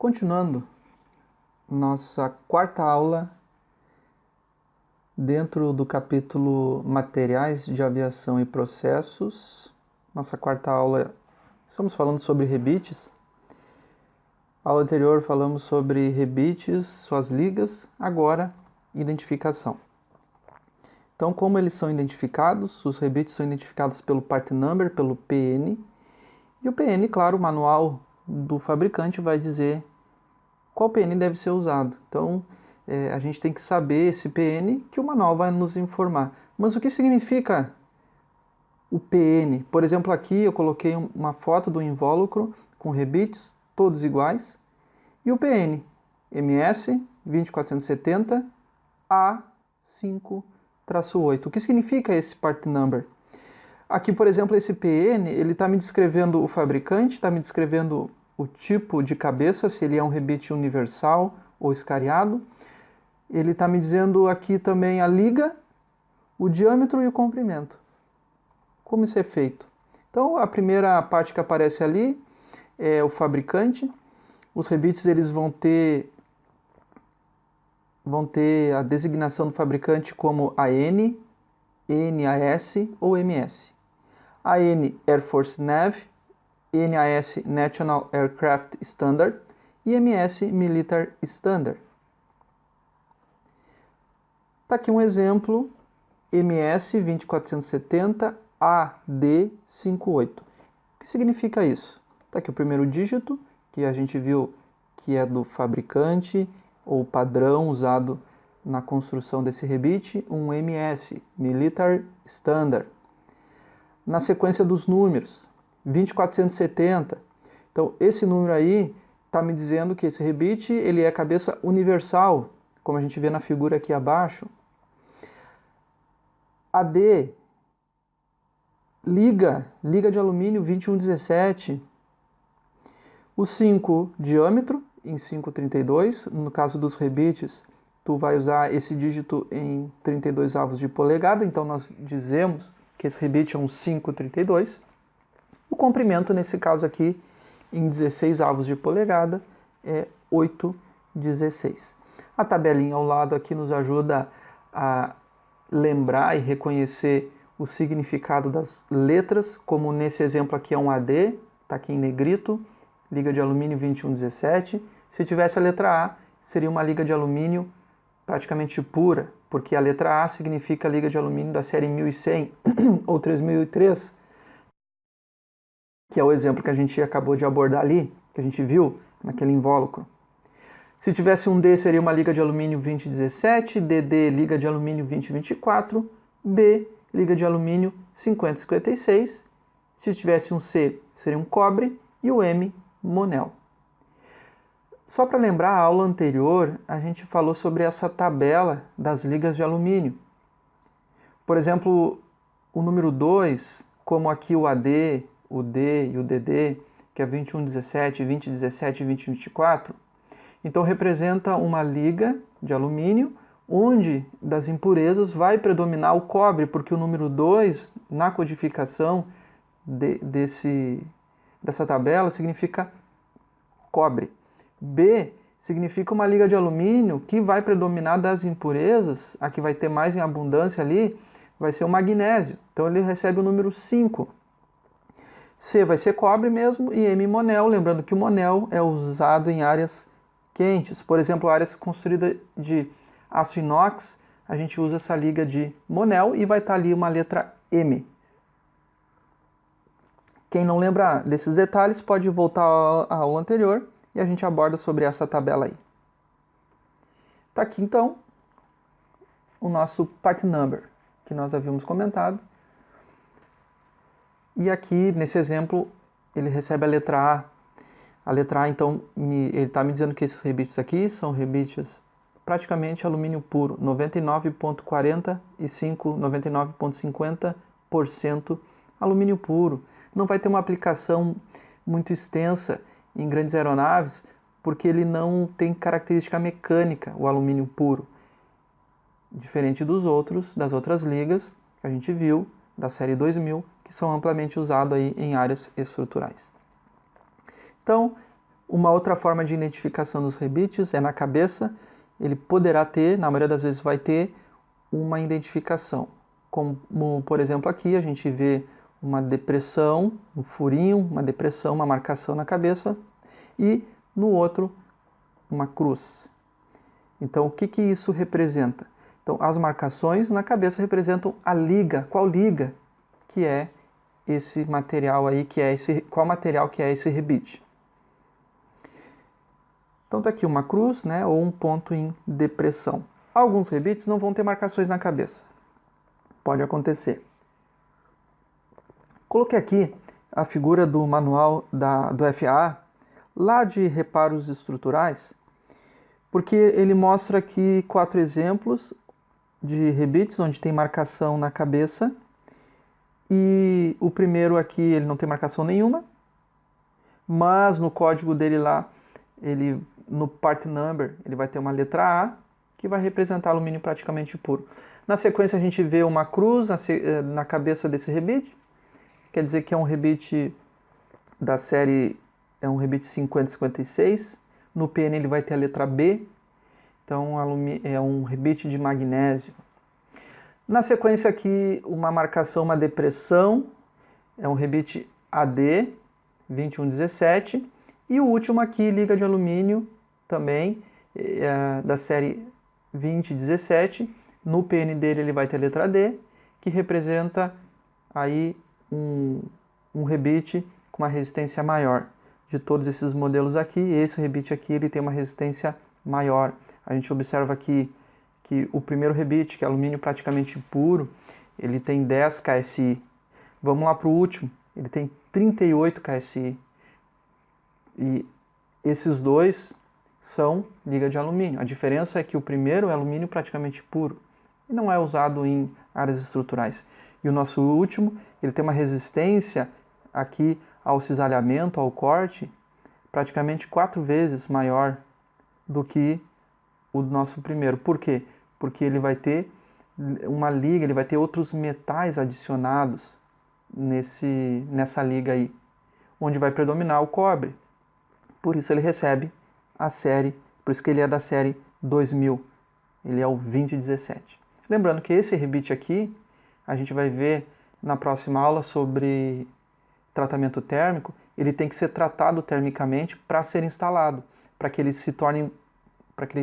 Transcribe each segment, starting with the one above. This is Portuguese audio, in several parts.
Continuando nossa quarta aula dentro do capítulo Materiais de Aviação e Processos. Nossa quarta aula, estamos falando sobre rebites. A aula anterior falamos sobre rebites, suas ligas, agora identificação. Então, como eles são identificados? Os rebites são identificados pelo part number, pelo PN. E o PN, claro, o manual do fabricante vai dizer qual PN deve ser usado. Então, a gente tem que saber esse PN que o manual vai nos informar. Mas o que significa o PN? Por exemplo, aqui eu coloquei uma foto do invólucro com rebites, todos iguais. E o PN, MS 20470 A5-8. O que significa esse part number? Aqui, por exemplo, esse PN, ele está me descrevendo o fabricante, está me descrevendo o tipo de cabeça, se ele é um rebite universal ou escariado. Ele está me dizendo aqui também a liga, o diâmetro e o comprimento. Como isso é feito? Então, a primeira parte que aparece ali é o fabricante. Os rebites eles vão ter a designação do fabricante como AN, NAS ou MS. AN Air Force Nav, NAS National Aircraft Standard e MS Military Standard. Está aqui um exemplo, MS 20470 AD58. O que significa isso? Está aqui o primeiro dígito, que a gente viu que é do fabricante ou padrão usado na construção desse rebite, um MS, Military Standard. Na sequência dos números, 20470. Então, esse número aí está me dizendo que esse rebite ele é cabeça universal, como a gente vê na figura aqui abaixo. AD, liga de alumínio 2117. O 5, diâmetro, em 5,32. No caso dos rebites, tu vai usar esse dígito em 32 avos de polegada, então nós dizemos que esse rebite é um 5,32. O comprimento, nesse caso aqui, em 16 avos de polegada, é 8,16. A tabelinha ao lado aqui nos ajuda a lembrar e reconhecer o significado das letras, como nesse exemplo aqui é um AD, está aqui em negrito, liga de alumínio 2117. Se tivesse a letra A, seria uma liga de alumínio praticamente pura, porque a letra A significa liga de alumínio da série 1100 ou 3003, que é o exemplo que a gente acabou de abordar ali, que a gente viu naquele invólucro. Se tivesse um D, seria uma liga de alumínio 2017, DD, liga de alumínio 2024, B, liga de alumínio 5056. Se tivesse um C, seria um cobre, e o M, Monel. Só para lembrar, a aula anterior, a gente falou sobre essa tabela das ligas de alumínio. Por exemplo, o número 2, como aqui o AD, o D e o DD, que é 2117, 2017 e 2024, então representa uma liga de alumínio, onde das impurezas vai predominar o cobre, porque o número 2, na codificação dessa tabela, significa cobre. B significa uma liga de alumínio que vai predominar das impurezas, a que vai ter mais em abundância ali, vai ser o magnésio. Então ele recebe o número 5. C vai ser cobre mesmo e M monel, lembrando que o monel é usado em áreas quentes. Por exemplo, áreas construídas de aço inox, a gente usa essa liga de monel e vai estar ali uma letra M. Quem não lembra desses detalhes pode voltar à aula anterior e a gente aborda sobre essa tabela aí. Tá aqui então o nosso part number que nós havíamos comentado. E aqui nesse exemplo ele recebe a letra A. A letra A então ele está me dizendo que esses rebites aqui são rebites praticamente alumínio puro, 99,45, 99,50% alumínio puro. Não vai ter uma aplicação muito extensa em grandes aeronaves, porque ele não tem característica mecânica, o alumínio puro. Diferente das outras ligas que a gente viu, da série 2000, que são amplamente usados aí em áreas estruturais. Então, Uma outra forma de identificação dos rebites é na cabeça. Ele poderá ter, na maioria das vezes vai ter, uma identificação. Como, por exemplo, aqui a gente vê uma depressão, um furinho, uma depressão, uma marcação na cabeça, e no outro, uma cruz. Então, o que isso representa? Então, as marcações na cabeça representam a liga. Qual liga que é esse material aí, qual material que é esse rebite? Então, está aqui uma cruz, né, ou um ponto em depressão. Alguns rebites não vão ter marcações na cabeça. Pode acontecer. Coloquei aqui a figura do manual do FAA, lá de reparos estruturais, porque ele mostra aqui 4 exemplos de rebites onde tem marcação na cabeça. E o primeiro aqui ele não tem marcação nenhuma, mas no código dele lá, no part number, ele vai ter uma letra A, que vai representar alumínio praticamente puro. Na sequência a gente vê uma cruz na cabeça desse rebite, quer dizer que é um rebite da série, é um rebite 5056. No PN ele vai ter a letra B, então é um rebite de magnésio. Na sequência aqui, uma marcação, uma depressão, é um rebite AD 2117. E o último aqui, liga de alumínio, também, da série 2017. No PN dele ele vai ter a letra D, que representa aí um rebite com uma resistência maior. De todos esses modelos aqui, esse rebite aqui ele tem uma resistência maior. A gente observa aqui que o primeiro rebite, que é alumínio praticamente puro, ele tem 10 KSI. Vamos lá para o último, ele tem 38 KSI. E esses dois são liga de alumínio. A diferença é que o primeiro é alumínio praticamente puro e não é usado em áreas estruturais. E o nosso último, ele tem uma resistência aqui ao cisalhamento, ao corte, praticamente 4 vezes maior do que o nosso primeiro. Por quê? Porque ele vai ter uma liga, ele vai ter outros metais adicionados nessa liga aí, onde vai predominar o cobre. Por isso ele recebe a série, por isso que ele é da série 2000, ele é o 2017. Lembrando que esse rebite aqui, a gente vai ver na próxima aula sobre tratamento térmico, ele tem que ser tratado termicamente para ser instalado, para que ele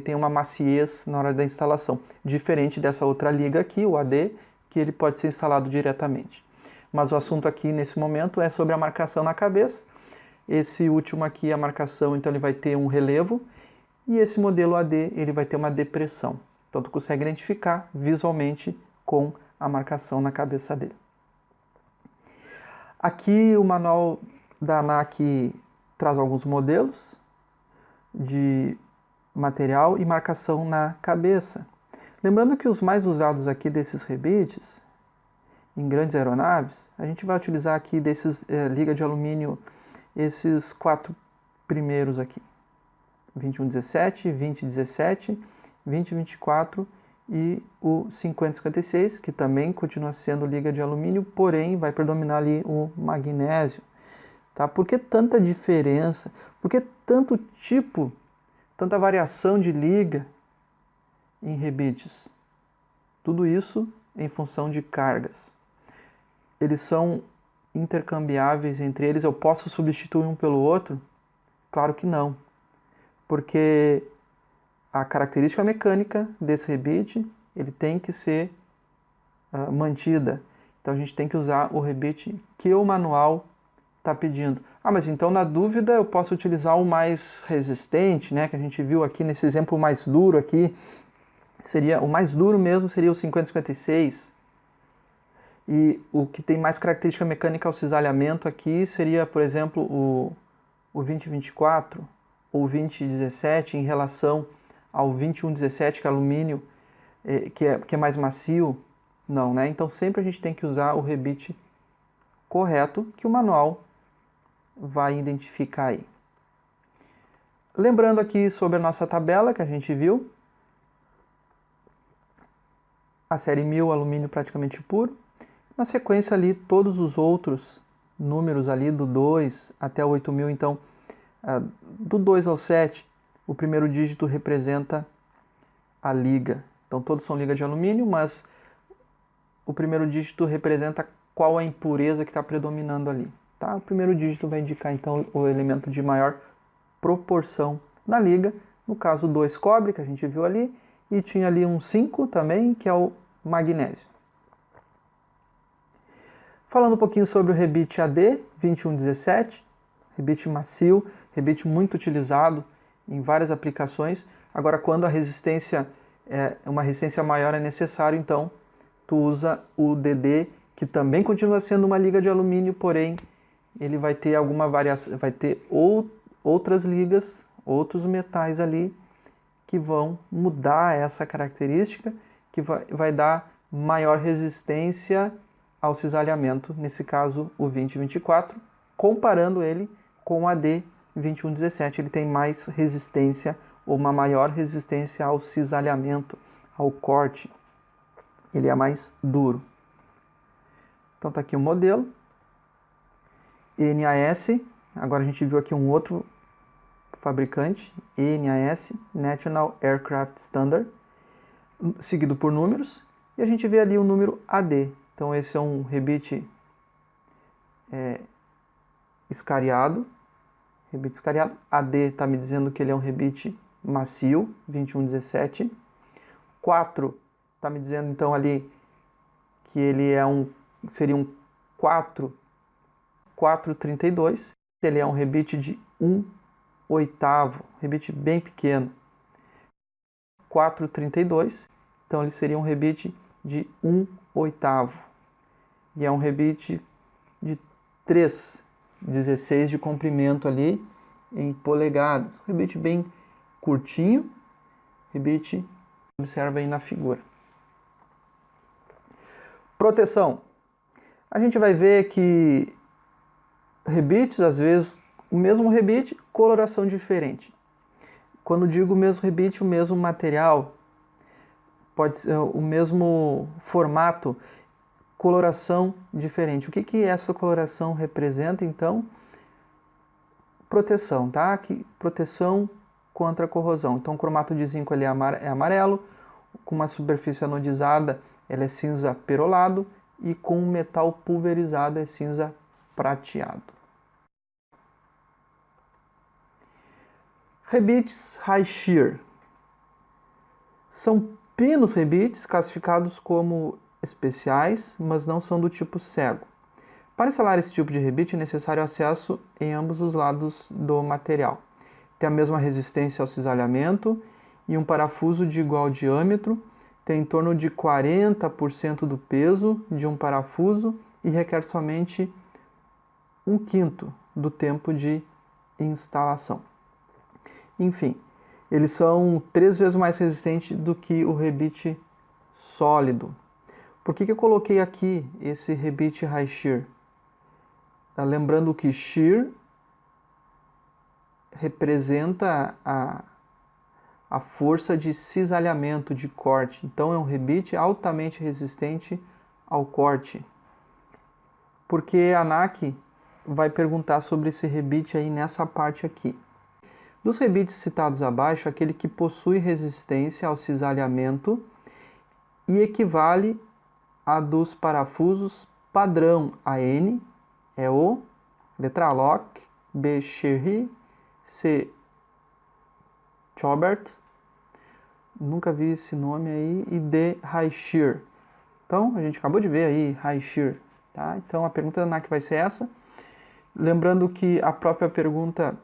tenha uma maciez na hora da instalação, diferente dessa outra liga aqui, o AD, que ele pode ser instalado diretamente. Mas o assunto aqui nesse momento é sobre a marcação na cabeça. Esse último aqui, a marcação, então ele vai ter um relevo, e esse modelo AD, ele vai ter uma depressão. Então tu consegue identificar visualmente com a marcação na cabeça dele. Aqui o manual da ANAC traz alguns modelos de material e marcação na cabeça. Lembrando que os mais usados aqui desses rebites, em grandes aeronaves, a gente vai utilizar aqui desses liga de alumínio, esses 4 primeiros aqui. 2117, 2017, 2024 e o 5056, que também continua sendo liga de alumínio, porém vai predominar ali o magnésio. Tá? Por que tanta diferença? Por que tanto tipo, tanta variação de liga em rebites? Tudo isso em função de cargas. Eles são intercambiáveis entre eles, eu posso substituir um pelo outro? Claro que não, porque a característica mecânica desse rebite, ele tem que ser mantida. Então a gente tem que usar o rebite que o manual está pedindo. Ah, mas então na dúvida eu posso utilizar o mais resistente, né, que a gente viu aqui nesse exemplo mais duro aqui. O mais duro mesmo seria o 5056. E o que tem mais característica mecânica ao cisalhamento aqui seria, por exemplo, o 2024 ou 2017 em relação ao 2117, que é alumínio, que é mais macio. Não, né? Então sempre a gente tem que usar o rebite correto que o manual vai identificar aí. Lembrando aqui sobre a nossa tabela que a gente viu, a série 1000 alumínio praticamente puro. Na sequência ali todos os outros números ali do 2 até o 8000, então do 2 ao 7, o primeiro dígito representa a liga. Então todos são liga de alumínio, mas o primeiro dígito representa qual a impureza que está predominando ali. Tá? O primeiro dígito vai indicar então o elemento de maior proporção na liga. No caso 2, cobre, que a gente viu ali, e tinha ali um 5 também, que é o magnésio. Falando um pouquinho sobre o rebite AD 2117, rebite macio, rebite muito utilizado em várias aplicações. Agora, quando a resistência uma resistência maior é necessário, então tu usa o DD, que também continua sendo uma liga de alumínio, porém ele vai ter alguma variação, vai ter outras ligas, outros metais ali que vão mudar essa característica, que vai dar maior resistência ao cisalhamento, nesse caso o 2024, comparando ele com o AD 2117, ele tem mais resistência ou uma maior resistência ao cisalhamento, ao corte. Ele é mais duro. Então tá aqui o modelo. NAS, agora a gente viu aqui um outro fabricante, NAS, National Aircraft Standard, seguido por números, e a gente vê ali o número AD. Então esse é um rebite escariado, AD está me dizendo que ele é um rebite macio, 2117. 4 está me dizendo então ali que ele seria um 432. Ele é um rebite de 1/8, rebite bem pequeno. 432, então ele seria um rebite de 1/8. E é um rebite de 3,16 de comprimento ali em polegadas. Rebite bem curtinho, rebite, observa aí na figura. Proteção. A gente vai ver que rebites, às vezes, o mesmo rebite, coloração diferente. Quando digo o mesmo rebite, o mesmo material, pode ser o mesmo formato, coloração diferente. O que essa coloração representa, então? Proteção, tá? Proteção contra a corrosão. Então, o cromato de zinco ele é amarelo, com uma superfície anodizada, ela é cinza perolado, e com metal pulverizado é cinza prateado. Rebites high shear. São pequenos rebites classificados como especiais, mas não são do tipo cego. Para instalar esse tipo de rebite é necessário acesso em ambos os lados do material. Tem a mesma resistência ao cisalhamento e um parafuso de igual diâmetro, tem em torno de 40% do peso de um parafuso e requer somente 1/5 do tempo de instalação. Enfim, eles são 3 vezes mais resistentes do que o rebite sólido. Por que eu coloquei aqui esse rebite high shear? Lembrando que shear representa a força de cisalhamento, de corte. Então é um rebite altamente resistente ao corte. Porque a ANAC vai perguntar sobre esse rebite aí nessa parte aqui. Dos rebites citados abaixo, aquele que possui resistência ao cisalhamento e equivale a dos parafusos padrão AN, é o letra A Lock, B Cherry, C Chobert, nunca vi esse nome aí, e D High Shear. Então, a gente acabou de ver aí High Shear, tá? Então, a pergunta da ANAC vai ser essa. Lembrando que a própria pergunta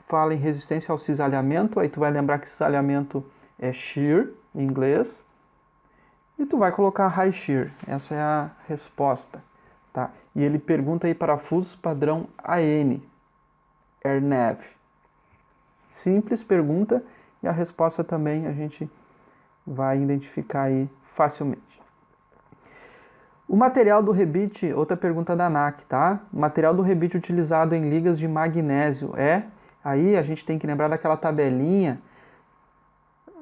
fala em resistência ao cisalhamento, aí tu vai lembrar que cisalhamento é shear, em inglês, e tu vai colocar high shear, essa é a resposta, tá? E ele pergunta aí parafusos padrão AN, AirNav. Simples pergunta, e a resposta também a gente vai identificar aí facilmente. O material do rebite, outra pergunta da ANAC, tá? O material do rebite utilizado em ligas de magnésio aí a gente tem que lembrar daquela tabelinha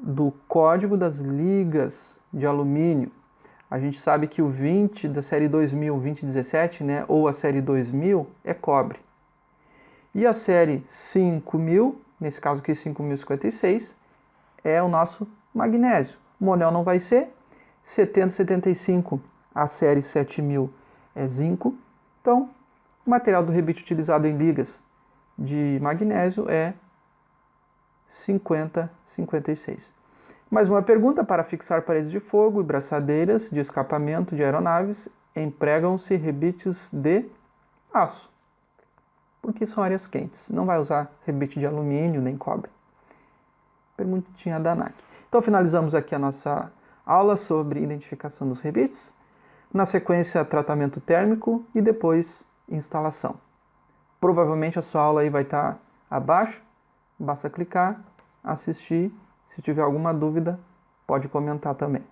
do código das ligas de alumínio. A gente sabe que o 20 da série 2000, 2017, né, ou a série 2000 é cobre. E a série 5000, nesse caso aqui 5056, é o nosso magnésio. O monel não vai ser. 7075, a série 7000 é zinco. Então, o material do rebite utilizado em ligas de magnésio é 5056. Mais uma pergunta: para fixar paredes de fogo e braçadeiras de escapamento de aeronaves, empregam-se rebites de aço, porque são áreas quentes. Não vai usar rebite de alumínio nem cobre. Perguntinha da ANAC. Então finalizamos aqui a nossa aula sobre identificação dos rebites. Na sequência, tratamento térmico e depois instalação. Provavelmente a sua aula aí vai estar abaixo. Basta clicar, assistir. Se tiver alguma dúvida, pode comentar também.